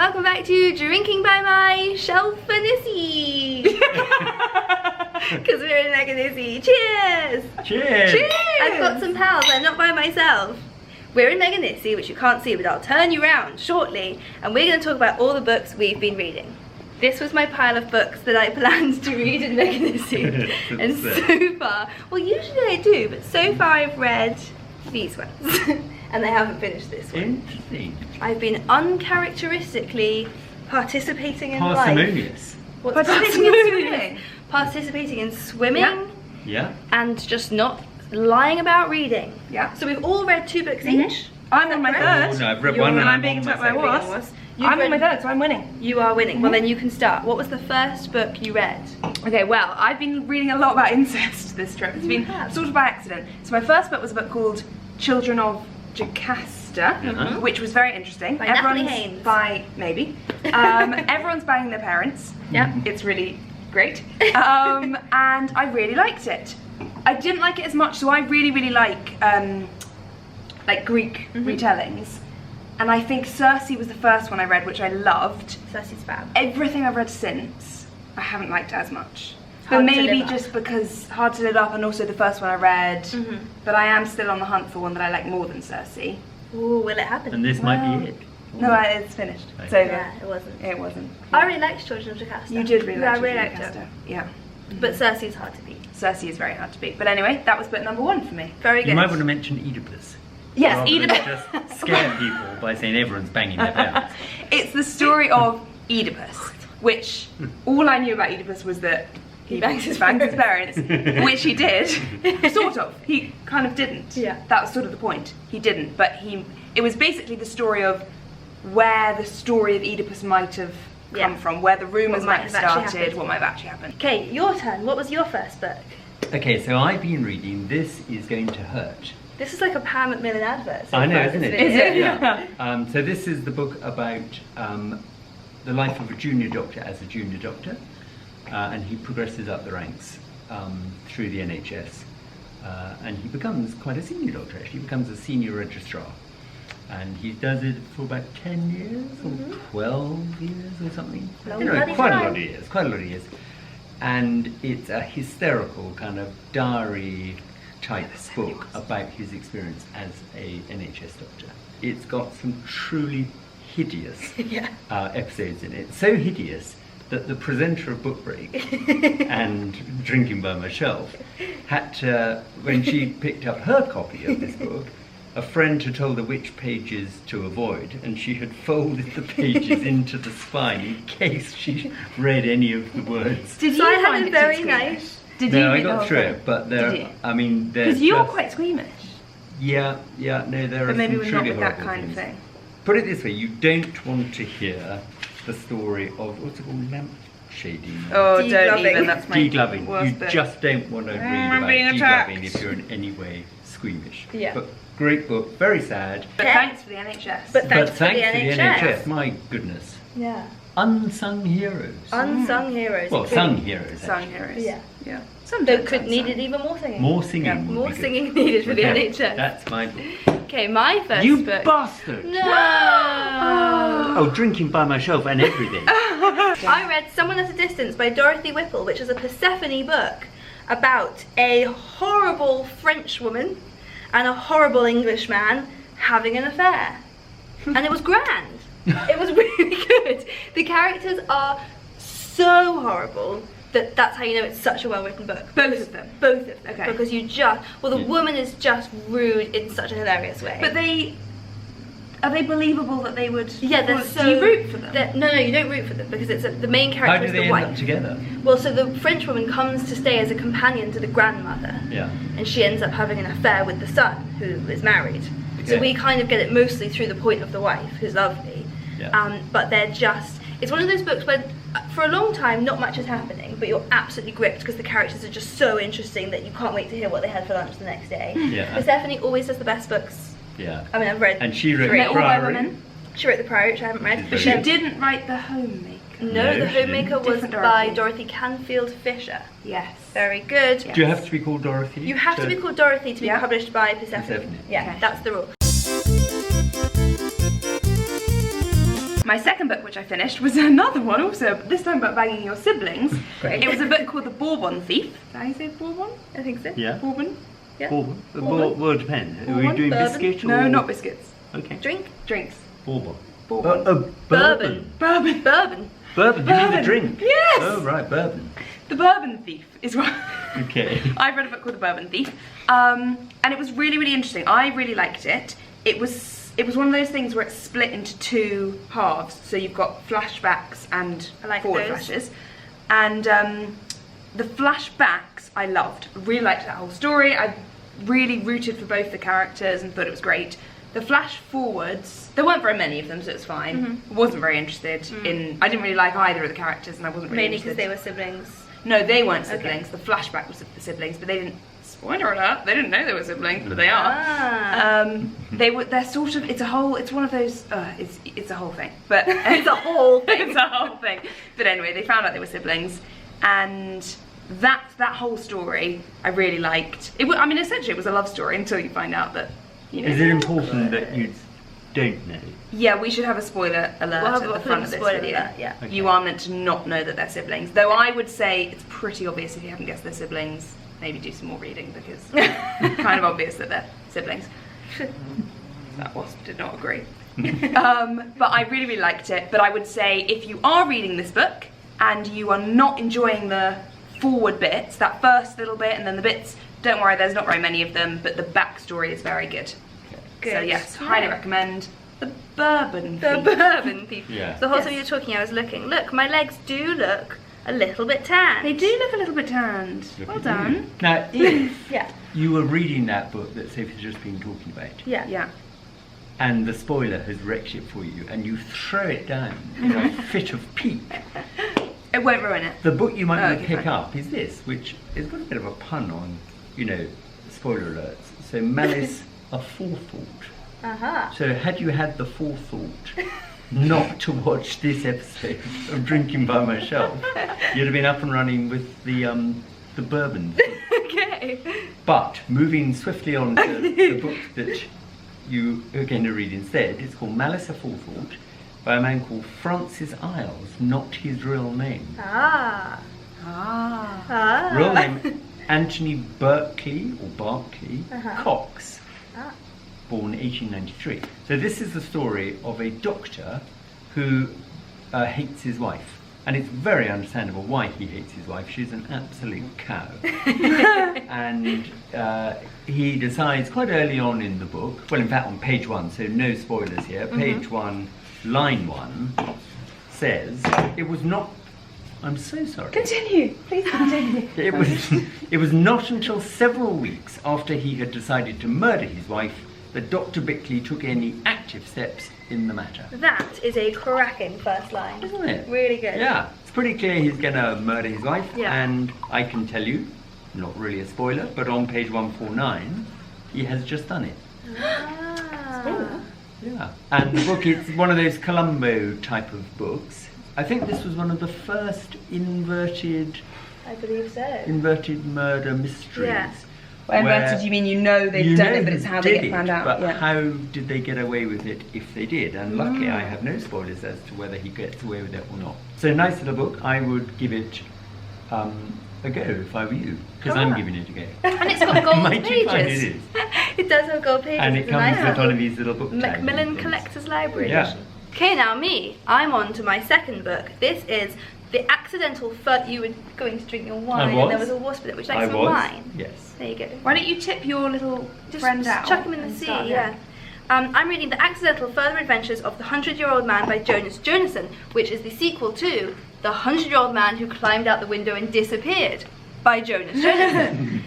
welcome back to Drinking by My Shelfanissi. Because we're in Meganisi. Cheers! Cheers! Cheers! I've got some pals, I'm not by myself. We're in Meganisi, which you can't see, but I'll turn you around shortly, and we're going to talk about all the books we've been reading. This was my pile of books that I planned to read in Meganisi. And so far, well usually I do, but so far I've read these ones. And I haven't finished this one. Interesting. I've been uncharacteristically participating in life. Parsimonious. What's Participating in swimming? Participating in swimming. Yeah. And just not lying about reading. Yeah. So we've all read 2 books each. I'm on my third. Oh, no, I've read one and I'm being on attacked my by second. a wasp. I'm on my third, so I'm winning. You are winning. Well then you can start. What was the first book you read? Okay, well, I've been reading a lot about incest this trip. It's been sort of by accident. So my first book was a book called Children of Jocasta, which was very interesting. By Natalie Haynes. Everyone's banging their parents. Yep. It's really great. And I really liked it. I didn't like it as much, so I really like Greek retellings. And I think Circe was the first one I read, which I loved. Circe's fab. Everything I've read since, I haven't liked as much. Hard But to maybe live up. just because hard to live up, and also the first one I read. But I am still on the hunt for one that I like more than Circe. Ooh, will it happen? And this might be it. No, it's finished. It's Okay. over. Yeah, it wasn't. It wasn't. I really liked Children of Jocasta. You did really Yeah, like I really Children of liked it. Jocasta. Yeah. But Circe's hard to beat. Circe is very hard to beat. But anyway, that was book number 1 for me. Very good. You might want to mention Oedipus. Yes, Rather than Oedipus. just scare people by saying everyone's banging their parents. It's the story of Oedipus, which all I knew about Oedipus was that he bangs his parents, which he did, sort of. He kind of didn't. Yeah. That was sort of the point. He didn't, but it was basically the story of where the story of Oedipus might have come from, where the rumours might have started, what might have actually happened. Okay, your turn. What was your first book? Okay, so I've been reading This Is Going to Hurt. This is like a Pam Macmillan advert. I know, isn't it? Is it? Yeah. So this is the book about the life of a junior doctor as a junior doctor, and he progresses up the ranks through the NHS, and he becomes quite a senior doctor. Actually, he becomes a senior registrar, and he does it for about 10 years or 12 years or something. Long Anyway, bloody quite a time. lot of years. Quite a lot of years, and it's a hysterical kind of diary type book about his experience as a NHS doctor. It's got some truly hideous episodes in it. So hideous that the presenter of Book Break and Drinking by My Shelf had to, when she picked up her copy of this book, a friend had told her which pages to avoid, and she had folded the pages into the spine in case she read any of the words. Did So I you had find a it very too squeamish? nice- Did No, you I read the got whole through thing? it, but Did there, you? I mean, there's Because you're just- quite squeamish. Yeah, no, there are But maybe some we're not truly with that horrible kind of things. thing. Put it this way, you don't want to hear the story of, what's it called, lamp shading? Oh, Degloving. don't even, that's my Degloving. worst You bit. just don't want to read I'm about being degloving attacked. if you're in any way squeamish. Yeah. But great book, very sad. But Okay. thanks for the NHS. But thanks But for the thanks NHS. my goodness. Yeah. Unsung heroes. Unsung heroes. Well, sung heroes. Sung actually. heroes. Yeah. Yeah. That Sometimes could unsung. needed even more singing. More singing. Yeah, would More be good. singing needed for the Okay, NHS. That's my book. Okay, my first You book. bastard! No! Oh, Drinking by My Shelf and everything. I read Someone at a Distance by Dorothy Whipple, which is a Persephone book about a horrible French woman and a horrible English man having an affair. And it was grand. It was really good. The characters are so horrible that that's how you know it's such a well-written book. Both of them? Both of them. Okay. Because you just, well, the woman is just rude in such a hilarious way. But are they believable that they would? yeah, they're Well, so. do you root for them? No, you don't root for them because it's the main How character do is they the end wife. up together? Well, so the French woman comes to stay as a companion to the grandmother, Yeah. and she ends up having an affair with the son, who is married. So Okay. we kind of get it mostly through the point of the wife, who's lovely. Yeah. But they're just, it's one of those books where for a long time not much is happening, but you're absolutely gripped because the characters are just so interesting that you can't wait to hear what they had for lunch the next day. Yeah. Persephone always does the best books. Yeah. I mean, I've read And she wrote three. They're all by Priory. women. She wrote The Priory, which I haven't read. She's But She very good. didn't write The Homemaker. No, No, The she Homemaker didn't. was Different by Dorothy. Dorothy Canfield Fisher. Yes. Very good. Yeah. Do you have to be called Dorothy? You have to be called Dorothy to be Yeah. published by Persephone. Persephone. Yeah, Okay. that's the rule. My second book, which I finished, was another one also, this time about banging your siblings. Great. It was a book called The Bourbon Thief. Is that how you say Bourbon? I think so. Yeah. Bourbon? Yeah. Bourbon. Bourbon. Well, it depends. Are we Bourbon, doing bourbon. biscuit or? No, not biscuits. Okay. Drink? Drinks. Bourbon. Bourbon. Bourbon. Bourbon. Bourbon. Bourbon. You mean the Bourbon. drink? Yes. Oh right, bourbon. The Bourbon Thief is what. Okay. I've read a book called The Bourbon Thief, and it was really, really interesting. I really liked it. It was one of those things where it's split into two halves. So you've got flashbacks and forward flashes, and the flashbacks I loved. I really liked that whole story. I really rooted for both the characters and thought it was great. The flash forwards, there weren't very many of them, so it's fine. Wasn't very interested in. I didn't really like either of the characters, and I wasn't really Mainly because interested. they were siblings. No, they weren't siblings. The flashback was the siblings, but they didn't. Spoiler alert! They didn't know they were siblings, but they are. Ah. They were. They're sort of. It's a whole. It's one of those. It's a whole thing. But It's a whole thing. It's a whole thing. But anyway, they found out they were siblings, and that whole story I really liked. I mean, essentially, it was a love story until you find out that. You know. Is it important that you don't know? Yeah, we should have a spoiler alert We'll have at the a front of this spoiler video. alert, yeah. Okay. You are meant to not know that they're siblings. Though I would say it's pretty obvious if you haven't guessed they're siblings. Maybe do some more reading because it's kind of obvious that they're siblings. That wasp did not agree. But I really, really liked it. But I would say if you are reading this book and you are not enjoying the forward bits, that first little bit and then the bits, don't worry, there's not very many of them, but the backstory is very good. Good. So yes, highly recommend The Bourbon The Thief. Bourbon Thief. Yeah. So the whole Yes. time you were talking, I was looking. Look, my legs do look a little bit tan. They do look a little bit tanned. Look Well at done. you. Now, if Yeah. you were reading that book that Sophie's just been talking about, Yeah. Yeah. and the spoiler has wrecked it for you, and you throw it down in a fit of pique, It won't ruin it. the book you might Oh, want to okay, pick fine. up is this, which has got a bit of a pun on, you know, spoiler alerts. So Malice, Aforethought. Uh-huh. So had you had the forethought not to watch this episode of Drinking by Myself, you'd have been up and running with the bourbon. Okay. But moving swiftly on to the book that you are going to read instead, it's called Malice, Aforethought by a man called Francis Iles, not his real name. Ah. Ah. Ah. Real name Anthony Berkeley or Barkley Uh-huh. Cox, Ah. born 1893. So this is the story of a doctor who hates his wife. And it's very understandable why he hates his wife. She's an absolute cow. And he decides quite early on in the book, well in fact on page 1, so no spoilers here, page 1, line 1, says, it was not, I'm so sorry. Continue. Please continue. It was not until several weeks after he had decided to murder his wife that Dr. Bickley took any active steps in the matter. That is a cracking first line. Isn't it? Really good. Yeah, it's pretty clear he's gonna murder his wife, Yeah. and I can tell you, not really a spoiler, but on page 149, he has just done it. Ah. Yeah. And the book is one of those Columbo type of books. I think this was one of the first inverted I believe so. murder mysteries. Yeah. By where inverted, you mean you know they've you done know it, but who it's how they did get found it, out. But Yeah. how did they get away with it if they did? And luckily I have no spoilers as to whether he gets away with it or not. So nice little book. I would give it a go if I were you, because I'm giving it a go. And it's got gold Might you find pages. it is? It does have gold pages. And it It's a comes nice with little one of these little book tags. and Macmillan things. Collector's Library Yeah. edition. Okay, now me. I'm on to my second book. This is The Accidental You were going to drink your wine, was. and there was a wasp in it. Would you like I some was. wine? Yes. There you go. Why don't you tip your little friend out? Chuck him in the and sea, start, yeah. I'm reading The Accidental Further Adventures of the 100-Year-Old Man by Jonasson, which is the sequel to The 100-Year-Old Man Who Climbed Out the Window and Disappeared by Jonasson,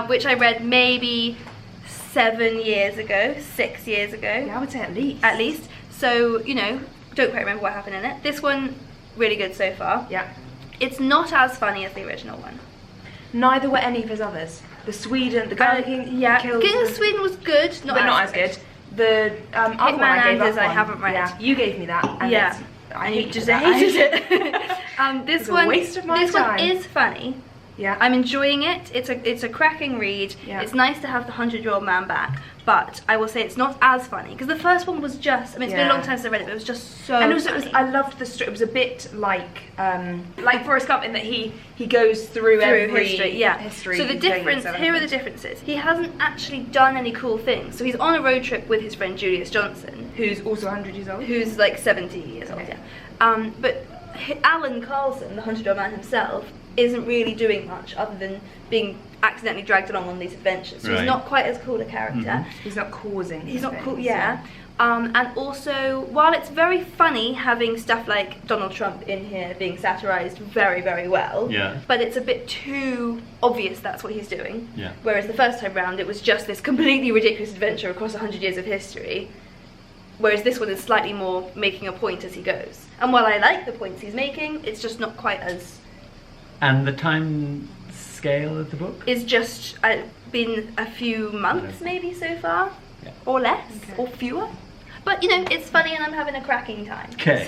which I read maybe 7 years ago, 6 years ago. Yeah, I would say at least. At least. So, you know, don't quite remember what happened in it. This one, really good so far. Yeah. It's not as funny as the original one. Neither were any of his others. The Sweden, the guy King King of Sweden was good, but not as good. The other one I gave Anders up I on. haven't read. Yeah, you gave me that. And Yeah. it's- I And hate you just that. hated it. This It's a one, waste of my this time. one is funny, Yeah. I'm enjoying it. It's a cracking read. Yeah. It's nice to have the 100-Year-Old Man back, but I will say it's not as funny because the first one was just. I mean, it's been a long time since I read it, but it was just so. And also, funny. I loved the story. It was a bit like Forrest Gump in that he goes through every history. Yeah. history. So the difference. Here are the differences. He hasn't actually done any cool things. So he's on a road trip with his friend Julius Johnson, who's also 100 years old. who's like 70 years old. Okay. Yeah. But Alan Carlson, the 100-Year-Old Man himself, isn't really doing much other than being accidentally dragged along on these adventures. So he's not quite as cool a character. He's not causing. He's not things, cool, yeah. And also, while it's very funny having stuff like Donald Trump in here being satirised very, very well, but it's a bit too obvious that's what he's doing. Yeah. Whereas the first time round, it was just this completely ridiculous adventure across 100 years of history. Whereas this one is slightly more making a point as he goes. And while I like the points he's making, it's just not quite as... And the time scale of the book? It's just been a few months maybe so far, or less, or fewer. But you know, it's funny and I'm having a cracking time. Okay.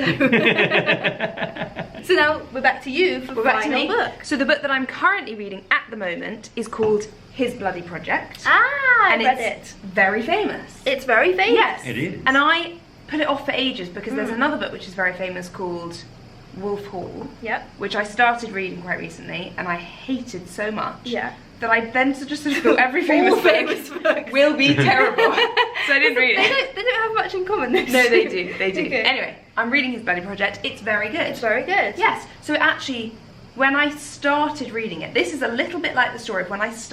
So now we're back to you for the final book. So the book that I'm currently reading at the moment is called His Bloody Project. I read it's very famous. It's very famous. Yes. It is. And I put it off for ages because there's another book which is very famous called Wolf Hall. Yep. Which I started reading quite recently and I hated so much. Yeah. That I then just sort of thought every famous book will be terrible. So I didn't read it. They don't have much in common, those No, they two. do. They do. Okay. Anyway, I'm reading His Bloody Project. It's very good. It's very good. Yes. So actually, when I started reading it, this is a little bit like the story of when I first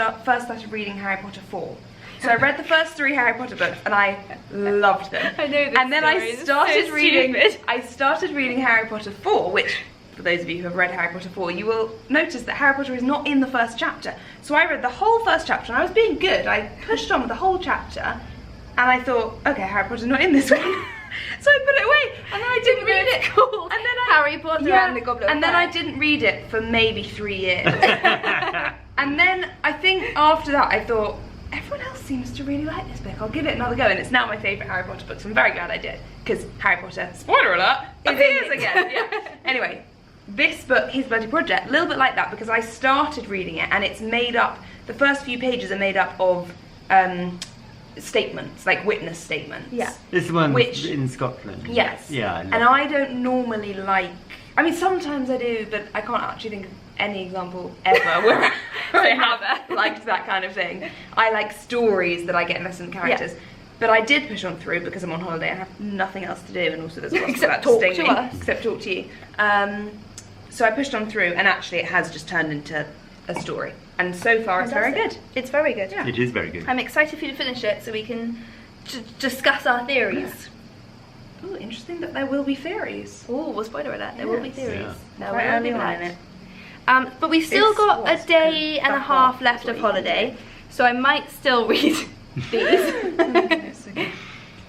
started reading Harry Potter 4. So I read the first 3 Harry Potter books and I loved them. I know this And then story. I It's started so reading. stupid. I started reading Harry Potter 4, which, for those of you who have read Harry Potter 4, you will notice that Harry Potter is not in the first chapter. So I read the whole first chapter and I was being good. I pushed on with the whole chapter and I thought, okay, Harry Potter's not in this one. So I put it away and then I didn't read it. Called And then Harry Potter and the Goblet of And then Fire. I didn't read it for maybe 3 years. And then I think after that I thought, everyone else seems to really like this book. I'll give it another go, and it's now my favourite Harry Potter book. So I'm very glad I did, because Harry Potter, spoiler alert, appears again. Yeah. Anyway, this book, His Bloody Project, a little bit like that because I started reading it, and it's made up. The first few pages are made up of statements, like witness statements. Yeah. This one Which- in Scotland. Yes. Yeah. And I don't normally like. I mean, sometimes I do, but I can't actually think of any example ever where I have liked that kind of thing. I like stories that I get invested in characters. Yeah. But I did push on through because I'm on holiday and have nothing else to do, and also there's lots Except about talk sting to me, us. except talk to you. So I pushed on through, and actually it has just turned into a story. And so far it's very good. It's very good. Yeah. It is very good. I'm excited for you to finish it so we can discuss our theories. Oh, interesting that there will be theories. Oh, we'll spoiler alert. There will be Yes. theories. Yeah. There Quite will early be on that. in it. But we've still It's got a what? day and a Back half off, left is of what you holiday, so I might still read these. It's okay.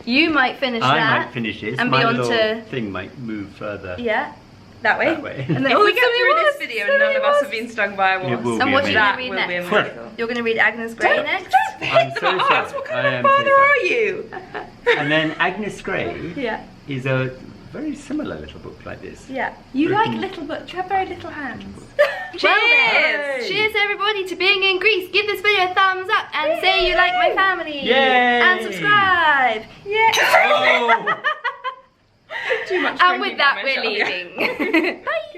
You might finish I that. might finish this. and be My on little to- thing might move further. Yeah, that way. That way. And then, If oh, we get somebody through was, this video and none of us have been stung by a It wasp, will And be what are you that going to will read be a next? miracle. You're going to read Agnes Grey next? I'm so sorry. What I kind am of so father sorry. are you? And then Agnes Grey Yeah. is a very similar little book like this. Yeah. You like little books. You have very little hands. Cheers! Hey! Cheers everybody to being in Greece. Give this video a thumbs up and say you like my family. Yay! And subscribe. Yeah. Oh! Too much. And with drinking that damage. we're leaving. Bye.